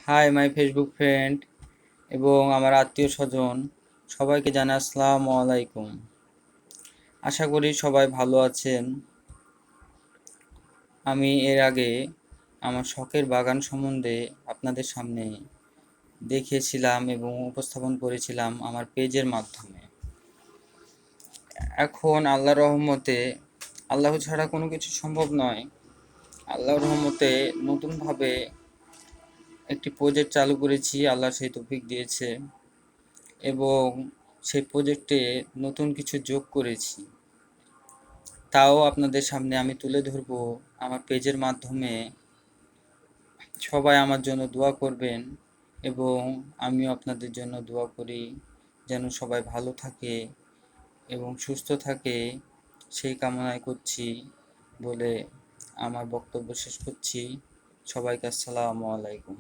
Hi my Facebook friend এবং আমার আত্মীয় স্বজন সবাইকে জানাই আসসালামু আলাইকুম। আশা করি সবাই ভালো আছেন। আমি এর আগে আমার শখের বাগান সম্বন্ধে আপনাদের সামনে দেখিয়েছিলাম এবং উপস্থাপন করেছিলাম আমার পেজের মাধ্যমে। এখন আল্লাহর রহমতে, আল্লাহ ছাড়া কোনো কিছু সম্ভব নয়, আল্লাহর রহমতে নতুনভাবে একটি প্রজেক্ট চালু করেছি। আল্লাহ সেই তৌফিক দিয়েছে এবং সেই প্রজেক্টে নতুন কিছু যোগ করেছি, তাও আপনাদের সামনে আমি তুলে ধরবো আমার পেজের মাধ্যমে। সবাই আমার জন্য দোয়া করবেন এবং আমিও আপনাদের জন্য দোয়া করি যেন সবাই ভালো থাকে এবং সুস্থ থাকে, সেই কামনায় করছি বলে আমার বক্তব্য শেষ করছি। সবাইকে আসসালামু আলাইকুম।